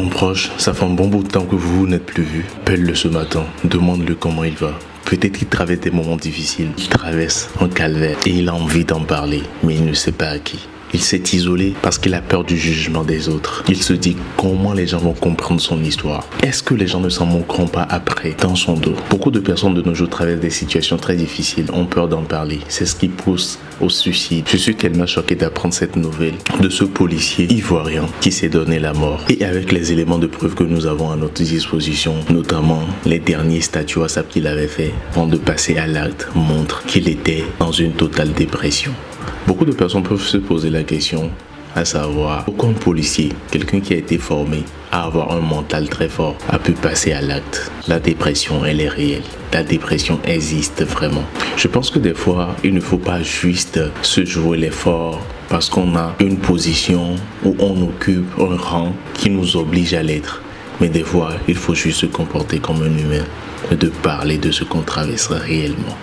Ton proche, ça fait un bon bout de temps que vous n'êtes plus vus. Appelle-le ce matin, demande-le comment il va. Peut-être qu'il traverse des moments difficiles, il traverse un calvaire et il a envie d'en parler, mais il ne sait pas à qui. Il s'est isolé parce qu'il a peur du jugement des autres. Il se dit comment les gens vont comprendre son histoire. Est-ce que les gens ne s'en moqueront pas après, dans son dos? Beaucoup de personnes de nos jours traversent des situations très difficiles, ont peur d'en parler. C'est ce qui pousse au suicide. Je suis tellement choqué d'apprendre cette nouvelle de ce policier ivoirien qui s'est donné la mort. Et avec les éléments de preuve que nous avons à notre disposition, notamment les derniers statuts WhatsApp qu'il avait fait avant de passer à l'acte, montrent qu'il était dans une totale dépression. Beaucoup de personnes peuvent se poser la question, à savoir, pourquoi un policier, quelqu'un qui a été formé à avoir un mental très fort, a pu passer à l'acte? La dépression, elle est réelle. La dépression existe vraiment. Je pense que des fois, il ne faut pas juste se jouer l'effort parce qu'on a une position où on occupe un rang qui nous oblige à l'être. Mais des fois, il faut juste se comporter comme un humain et de parler de ce qu'on traverse réellement.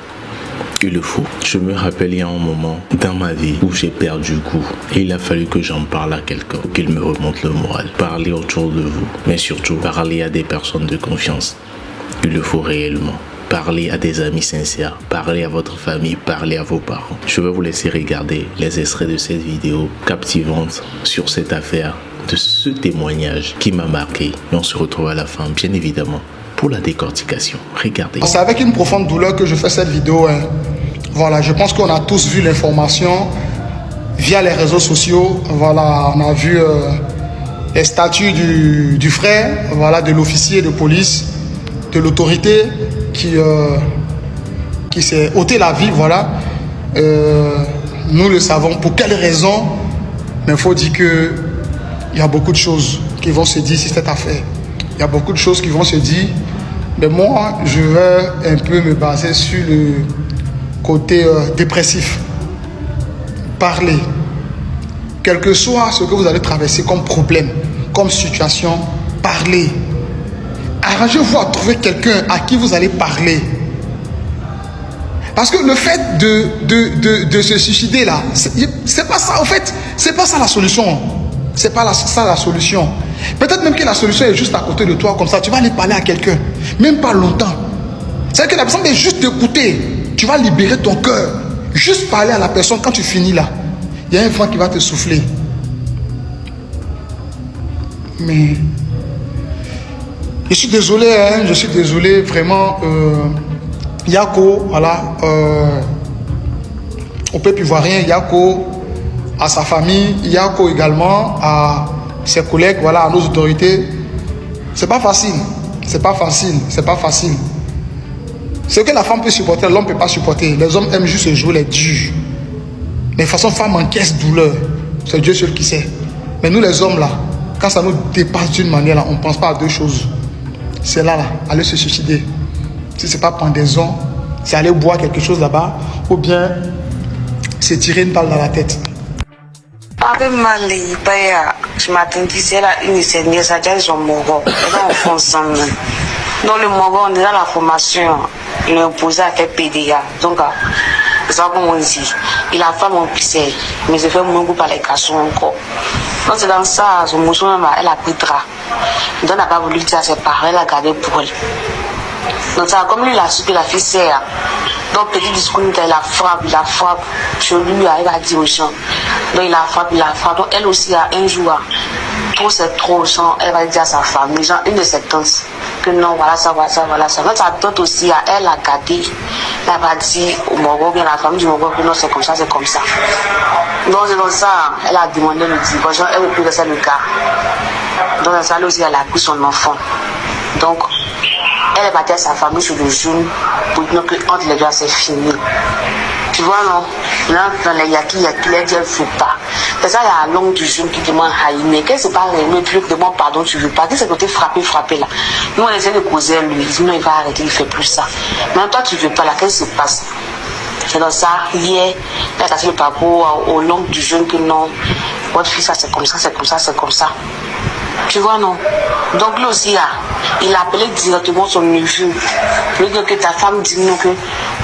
Il le faut. Je me rappelle il y a un moment dans ma vie où j'ai perdu goût et il a fallu que j'en parle à quelqu'un pour qu'il me remonte le moral. Parler autour de vous, mais surtout parler à des personnes de confiance. Il le faut réellement. Parler à des amis sincères, parler à votre famille, parler à vos parents. Je vais vous laisser regarder les extraits de cette vidéo captivante sur cette affaire, de ce témoignage qui m'a marqué. Et on se retrouve à la fin, bien évidemment, pour la décortication. Regardez. C'est avec une profonde douleur que je fais cette vidéo. Voilà, je pense qu'on a tous vu l'information via les réseaux sociaux. Voilà, on a vu les statuts du frère, voilà, de l'officier de police, de l'autorité qui s'est ôté la vie. Voilà, nous le savons. Pour quelles raisons? Mais il faut dire que il y a beaucoup de choses qui vont se dire sur cette affaire. Il y a beaucoup de choses qui vont se dire. Mais moi, je vais un peu me baser sur le côté dépressif. Parler. Quel que soit ce que vous allez traverser comme problème, comme situation, parlez. Arrangez-vous à trouver quelqu'un à qui vous allez parler. Parce que le fait de se suicider là, c'est pas ça, en fait, c'est pas ça la solution. C'est pas ça la solution. Peut-être même que la solution est juste à côté de toi, comme ça, tu vas aller parler à quelqu'un. Même pas longtemps. C'est que la personne est juste d'écouter. Tu vas libérer ton cœur. Juste parler à la personne quand tu finis là. Il y a un vent qui va te souffler. Mais je suis désolé, hein, je suis désolé, vraiment. Yako, voilà. Au peuple ivoirien, Yako, à sa famille, Yako également, à ses collègues, voilà, à nos autorités. C'est pas facile. C'est pas facile. C'est pas facile. Ce que la femme peut supporter, l'homme ne peut pas supporter. Les hommes aiment juste se jouer les durs. Mais de toute façon, femme encaisse douleur. C'est Dieu seul qui sait. Mais nous, les hommes, là, quand ça nous dépasse d'une manière, là, on ne pense pas à deux choses. C'est là, aller se suicider. Si ce n'est pas pendaison, c'est aller boire quelque chose là-bas, ou bien se tirer une balle dans la tête. Je m'attendais à la une seigneur, ça déjà ils ont mort. Dans le Mogo, on est dans la formation, il est opposé à quel PDA. Donc, ça va ici. Il a fait mon pissé, mais je fais mon goût par les cassons encore. Donc, c'est dans ça, son mousson, elle a pris drap. Donc, elle n'a pas voulu dire à ses parents, elle a gardé pour elle. Donc, ça, comme lui, il a su que la fille sert. Donc, petit discours, il la frappe. Chez lui, il a dit aux gens. Donc, il la frappe. Donc, elle aussi, un jour, trop c'est trop, elle va dire à sa famille, genre, une de ses tantes, que non, voilà ça. Donc, sa tante aussi, elle a gardé. Elle va dire au Mogo, bien la famille du Mogo, que non, c'est comme ça. Donc, c'est dans ça, elle a demandé le divorce, elle ne veut plus laisser le gars. Donc, dans ça, elle aussi, elle a pris son enfant. Donc, elle est partie à sa famille sur le genou pour dire que entre les deux, c'est fini. Tu vois, non? Là, dans les yaki, les dieux ne faut pas. C'est ça, il y a un long du genou qui demande Haïmé. Qu'est-ce que c'est pas le truc demande pardon, tu veux pas? Qu'est-ce que c'est côté frapper là? Nous, on essaie de causer à lui. Sinon, il va arrêter, il ne fait plus ça. Mais toi, tu veux pas là, qu'est-ce qui se passe? C'est dans ça, hier, elle a cassé le parcours au long du genou que non, votre fils, ça c'est comme ça. Tu vois, non? Donc, lui aussi, il a appelé directement son neveu. Pour lui dire que ta femme dit non, que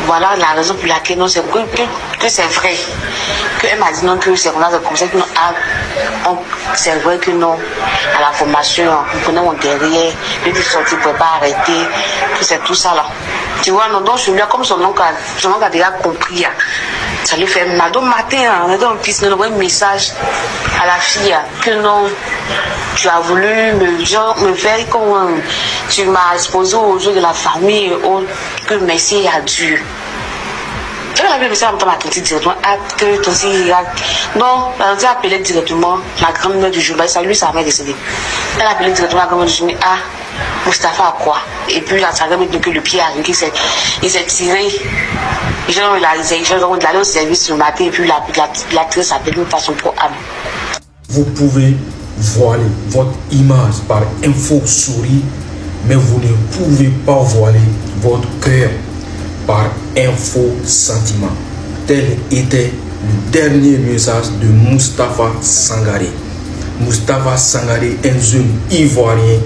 voilà la raison pour laquelle non, c'est que c'est vrai. qu'elle m'a dit non, que c'est comme ça que non, c'est vrai que non, à la formation, vous prenez mon derrière, je dis sortir, vous ne pouvez pas arrêter, que c'est tout ça là. Tu vois, non, donc je lui ai comme son oncle a déjà compris, ça lui fait mal. Donc matin, on était en piste, on envoie un message à la fille que non, tu as voulu me faire comme tu m'as exposé aux jeux de la famille, que merci à Dieu. Elle a appelé ça en m'a dit directement que ton fils non, elle a appelé directement la grand-mère du jour, ça lui ça m'a décédé. Elle a appelé directement la grand-mère du jour, Mustapha a quoi? Et puis la grand-mère dit que le pied il s'est tiré. Il allé au service le matin et puis la tiré sa tête par son propre âme. Vous pouvez voiler votre image par un faux sourire, mais vous ne pouvez pas voiler votre cœur par un faux sentiment. Tel était le dernier message de Mustapha Sangaré. Mustapha Sangaré, un jeune Ivoirien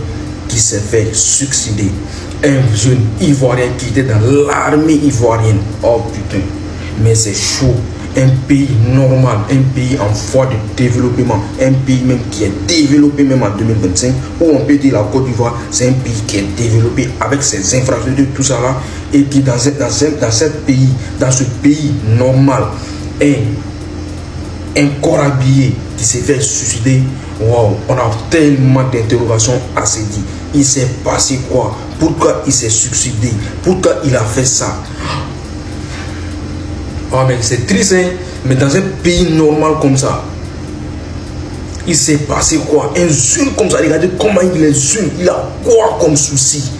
qui s'est fait succéder. Un jeune Ivoirien qui était dans l'armée ivoirienne. Oh putain, mais c'est chaud. Un pays normal, un pays en voie de développement, un pays même qui est développé même en 2025, où on peut dire la Côte d'Ivoire, c'est un pays qui est développé avec ses infrastructures, tout ça là, et qui dans ce pays normal, un corps habillé qui s'est fait suicider. Wow, on a tellement d'interrogations à se dire. Il s'est passé quoi? Pourquoi il s'est suicidé? Pourquoi il a fait ça? Oh mais c'est triste, hein? Mais dans un pays normal comme ça, il s'est passé quoi? Un jeune comme ça, regardez comment il est jeune. Il a quoi comme souci?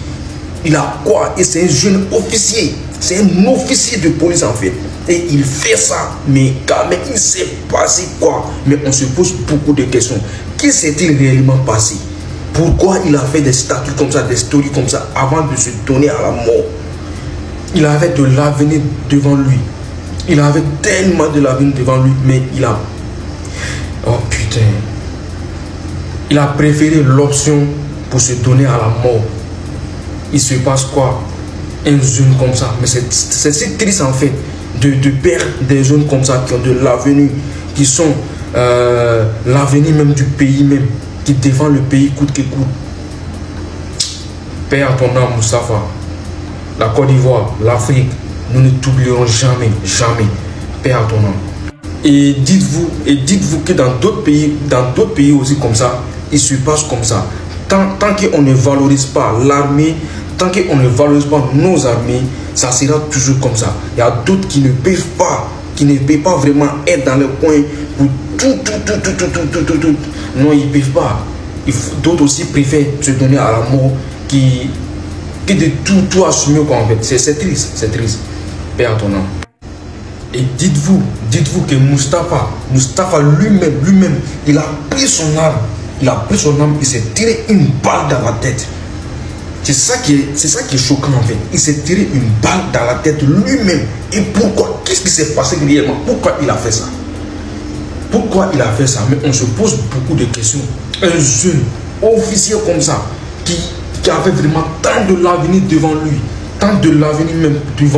Il a quoi? Et c'est un jeune officier. C'est un officier de police en fait. Et il fait ça. Mais quand même, il s'est passé quoi? Mais on se pose beaucoup de questions. Qu'est-ce qui s'est-il réellement passé? Pourquoi il a fait des statuts comme ça, des stories comme ça, avant de se donner à la mort? Il avait de l'avenir devant lui. Il avait tellement de l'avenir devant lui, mais il a... Oh putain. Il a préféré l'option pour se donner à la mort. Il se passe quoi? Un jeune comme ça. Mais c'est si triste en fait de perdre des jeunes comme ça qui ont de l'avenir, qui sont l'avenir même du pays même, qui défendent le pays coûte que coûte. Père ton âme, Mustapha. La Côte d'Ivoire, l'Afrique, nous ne t'oublierons jamais, jamais. Père ton âme. Et dites-vous que dans d'autres pays aussi comme ça, il se passe comme ça. Tant qu'on ne valorise pas l'armée, tant qu'on ne valorise pas nos armées, ça sera toujours comme ça. Il y a d'autres qui ne peuvent pas vraiment être dans le coin pour tout. Non, ils ne peuvent pas. D'autres aussi préfèrent se donner à la mort que de tout assumer quoi en fait. C'est triste, c'est triste. Père ton âme. Et dites-vous que Mustapha lui-même, il a pris son arme. Il s'est tiré une balle dans la tête. C'est ça qui est choquant en fait. Il s'est tiré une balle dans la tête lui-même. Et pourquoi? Qu'est-ce qui s'est passé réellement? Pourquoi il a fait ça? Mais on se pose beaucoup de questions. Un jeune officier comme ça, qui avait vraiment tant de l'avenir devant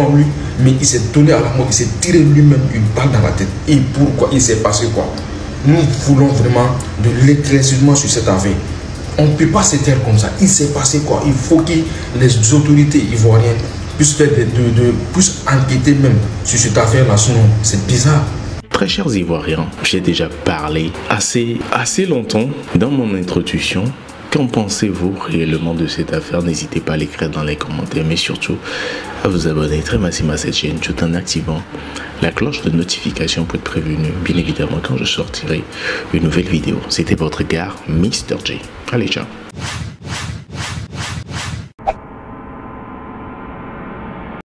lui, mais il s'est donné à la mort, il s'est tiré lui-même une balle dans la tête. Et pourquoi? Il s'est passé quoi? Nous voulons vraiment de l'éclaircissement sur cette affaire. On ne peut pas se taire comme ça. Il s'est passé quoi? Il faut que les autorités ivoiriennes puissent enquêter même sur cette affaire-là. Sinon, c'est bizarre. Très chers Ivoiriens, j'ai déjà parlé assez longtemps dans mon introduction. Qu'en pensez-vous réellement de cette affaire? N'hésitez pas à l'écrire dans les commentaires, mais surtout à vous abonner très massivement à cette chaîne tout en activant la cloche de notification pour être prévenu, bien évidemment, quand je sortirai une nouvelle vidéo. C'était votre gars, Mr. J. Allez, ciao.